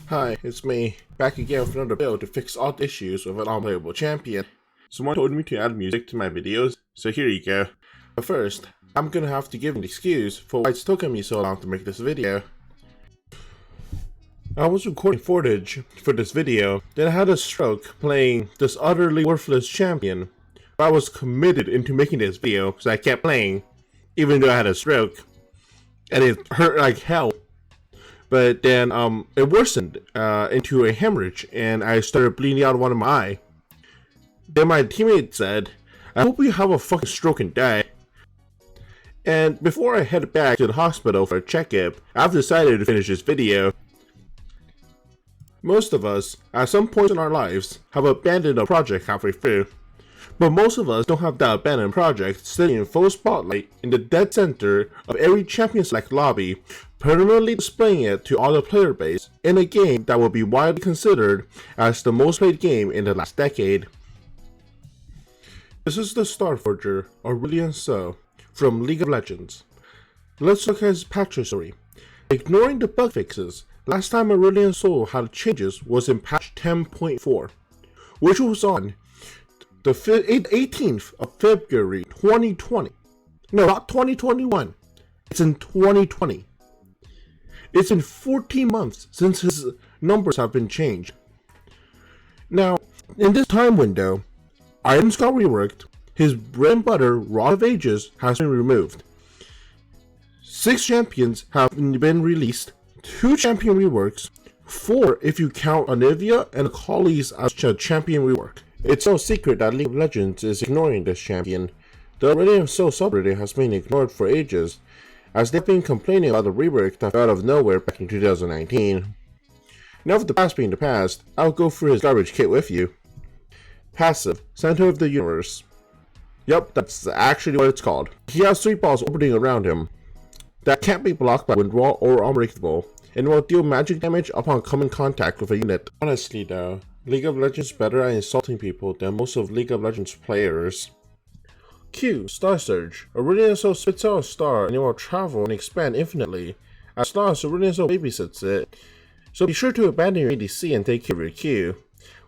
Hi, it's me, back again with another build to fix all the issues with an unplayable champion. Someone told me to add music to my videos, so here you go. But first, I'm gonna have to give an excuse for why it's taken me so long to make this video. I was recording footage for this video, then I had a stroke playing this utterly worthless champion. I was committed into making this video, so I kept playing, even though I had a stroke. And it hurt like hell. But then it worsened into a hemorrhage, and I started bleeding out of one of my eye. Then my teammate said, "I hope you have a fucking stroke and die." And before I head back to the hospital for a checkup, I've decided to finish this video. Most of us, at some point in our lives, have abandoned a project halfway through. But most of us don't have that abandoned project sitting in full spotlight in the dead center of every champion select lobby, permanently displaying it to all the player base in a game that will be widely considered as the most played game in the last decade. This is the Star Forger, Aurelion Sol, from League of Legends. Let's look at his patch history. Ignoring the bug fixes, last time Aurelion Sol had changes was in patch 10.4, which was on the 18th of February 2020. No, not 2021. It's in 2020. It's been 14 months since his numbers have been changed. Now, in this time window, items got reworked, his bread and butter Rod of Ages has been removed. 6 champions have been released, 2 champion reworks, 4 if you count Anivia and Akali's as a champion rework. It's no secret that League of Legends is ignoring this champion. The Aurelion Sol subreddit has been ignored for ages, as they've been complaining about the rework that fell out of nowhere back in 2019. Now with the past being the past, I'll go through his garbage kit with you. Passive, Center of the Universe. Yup, that's actually what it's called. He has 3 balls orbiting around him that can't be blocked by wind wall or unbreakable, and will deal magic damage upon coming contact with a unit. Honestly though, League of Legends is better at insulting people than most of League of Legends players. Q. Star Surge. Aurelion Sol spits out a star and it will travel and expand infinitely. As long as Aurelion Sol babysits it. So be sure to abandon your ADC and take care of your Q,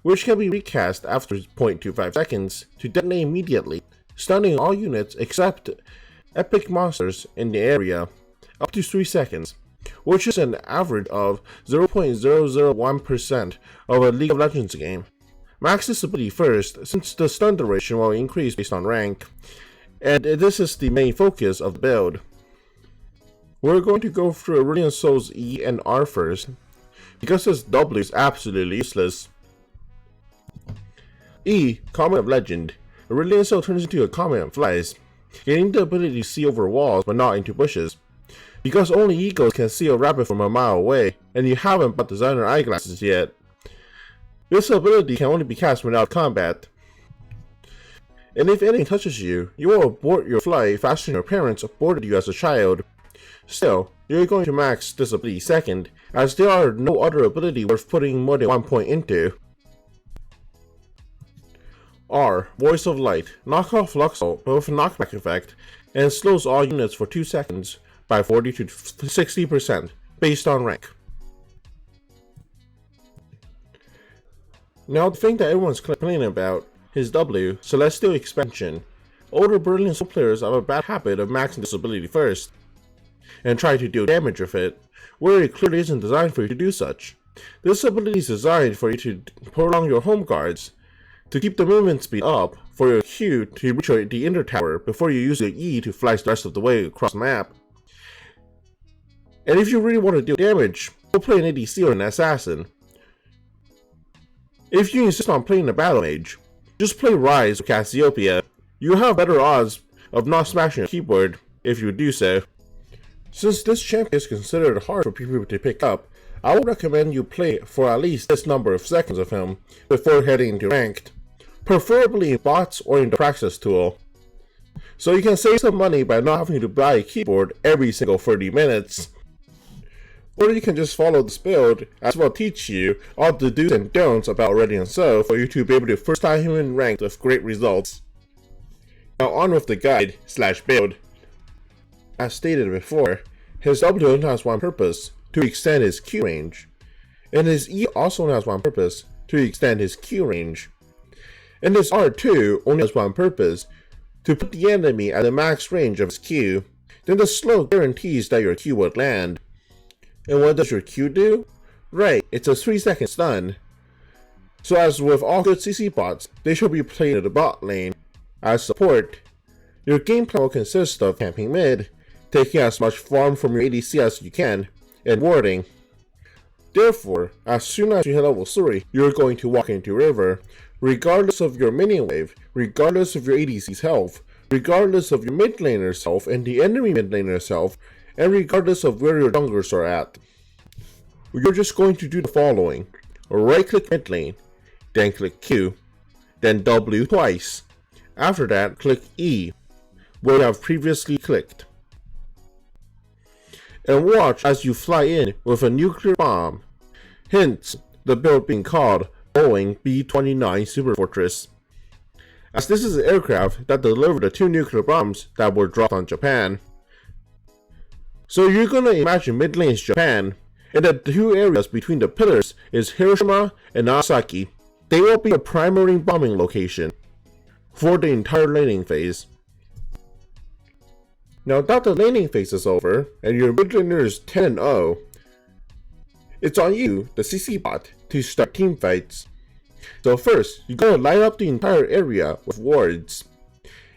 which can be recast after 0.25 seconds to detonate immediately, stunning all units except epic monsters in the area, up to 3 seconds, which is an average of 0.001% of a League of Legends game. Max this ability first, since the stun duration will increase based on rank, and this is the main focus of the build. We're going to go through Aurelion Sol's E and R first, because his W is absolutely useless. E, Comet of Legend. Aurelion Sol turns into a comet and flies, gaining the ability to see over walls but not into bushes. Because only eagles can see a rabbit from a mile away, and you haven't bought designer eyeglasses yet. This ability can only be cast without combat. And if anything touches you, you will abort your flight faster than your parents aborted you as a child. Still, you're going to max this ability second, as there are no other ability worth putting more than 1 point into. R. Voice of Light. Knock off Luxel, but with a knockback effect, and slows all units for 2 seconds by 40 to 60%, based on rank. Now the thing that everyone's complaining about, his W, Celestial Expansion. Older Aurelion Sol players have a bad habit of maxing this ability first, and try to deal damage with it, where it clearly isn't designed for you to do such. This ability is designed for you to prolong your home guards, to keep the movement speed up, for your Q to reach the Inter Tower before you use your E to fly the rest of the way across the map. And if you really want to deal damage, go play an ADC or an Assassin. If you insist on playing a Battle Mage, just play Rise or Cassiopeia. You have better odds of not smashing your keyboard if you do so. Since this champion is considered hard for people to pick up, I would recommend you play for at least this number of seconds of him before heading into ranked, preferably in bots or in the Praxis tool, so you can save some money by not having to buy a keyboard every single 30 minutes. Or you can just follow this build, as well teach you all the do's and don'ts about Aurelion Sol for you to be able to first time him in ranked with great results. Now on with the guide / build. As stated before, his W only has one purpose, to extend his Q range. and his E also has one purpose, to extend his Q range. And his R2 only has one purpose, to put the enemy at the max range of his Q. Then the slow guarantees that your Q would land. And what does your Q do? Right, it's a 3-second stun. So as with all good CC bots, they should be played in the bot lane. As support, your game plan will consist of camping mid, taking as much farm from your ADC as you can, and warding. Therefore, as soon as you hit level 3, you're going to walk into river, regardless of your minion wave, regardless of your ADC's health, regardless of your mid laner's health and the enemy mid laner's health, and regardless of where your junglers are at. You're just going to do the following. Right click mid lane, then click Q, then W twice. After that, click E, where you have previously clicked. And watch as you fly in with a nuclear bomb. Hence, the build being called Boeing B-29 Superfortress, as this is an aircraft that delivered the 2 nuclear bombs that were dropped on Japan. So you're gonna imagine mid lane's Japan, and the 2 areas between the pillars is Hiroshima and Nagasaki. They will be a primary bombing location for the entire laning phase. Now that the laning phase is over, and your mid laner is 10-0, it's on you, the CC bot, to start team fights. So first, you're going to line up the entire area with wards.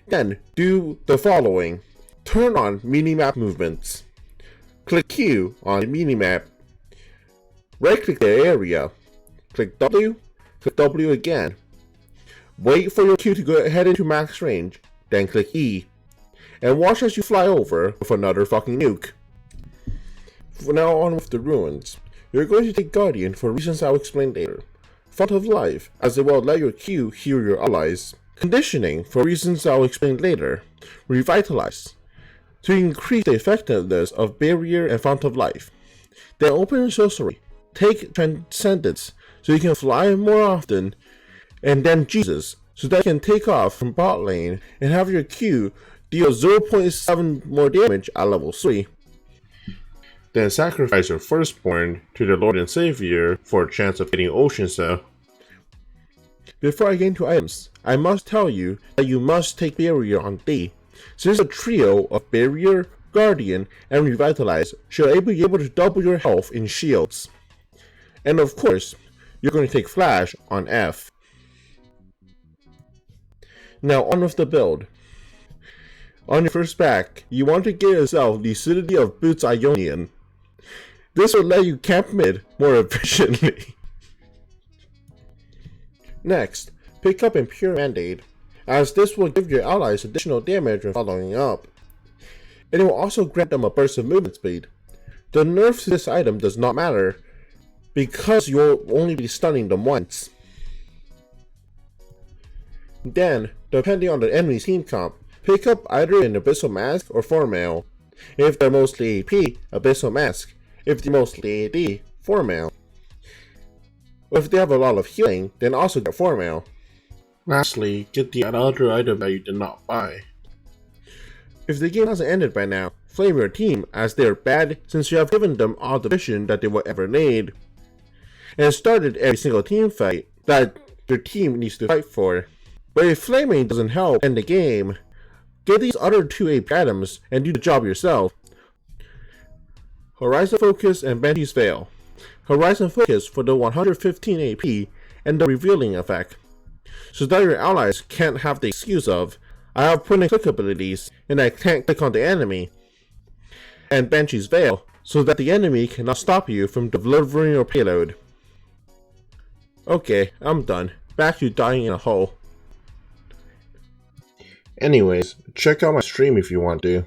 Then, do the following. Turn on minimap movements. Click Q on the minimap. Right click the area. Click W again. Wait for your Q to go head into max range, then click E. And watch as you fly over with another fucking nuke. For now on with the ruins. You're going to take Guardian for reasons I'll explain later. Font of Life, as it will let your Q heal your allies. Conditioning, for reasons I'll explain later. Revitalize, to increase the effectiveness of Barrier and Font of Life. Then open your sorcery. Take Transcendence, so you can fly more often. And then Jesus, so that you can take off from bot lane and have your Q deal 0.7 more damage at level 3. Then sacrifice your firstborn to the Lord and Savior for a chance of getting Ocean Cell. Before I get into items, I must tell you that you must take Barrier on D, since a trio of Barrier, Guardian, and Revitalize should be able to double your health in shields. And of course, you're going to take Flash on F. Now on with the build. On your first back, you want to get yourself the City of Boots Ionian. This will let you camp mid more efficiently. Next, pick up Impure Mandate, as this will give your allies additional damage when following up. And it will also grant them a burst of movement speed. The nerf to this item does not matter, because you'll only be stunning them once. Then, depending on the enemy's team comp, pick up either an Abyssal Mask or Formail. If they're mostly AP, Abyssal Mask. If they're mostly AD, Formail. If they have a lot of healing, then also get Formail. Lastly, get the other item that you did not buy. If the game hasn't ended by now, flame your team as they're bad since you have given them all the vision that they will ever need. And started every single team fight that your team needs to fight for. But if flaming doesn't help end the game, get these other 2 AP items and do the job yourself. Horizon Focus and Banshee's Veil. Horizon Focus for the 115 AP and the revealing effect, so that your allies can't have the excuse of, I have point and click abilities and I can't click on the enemy. And Banshee's Veil, so that the enemy cannot stop you from delivering your payload. Okay, I'm done. Back to dying in a hole. Anyways, check out my stream if you want to.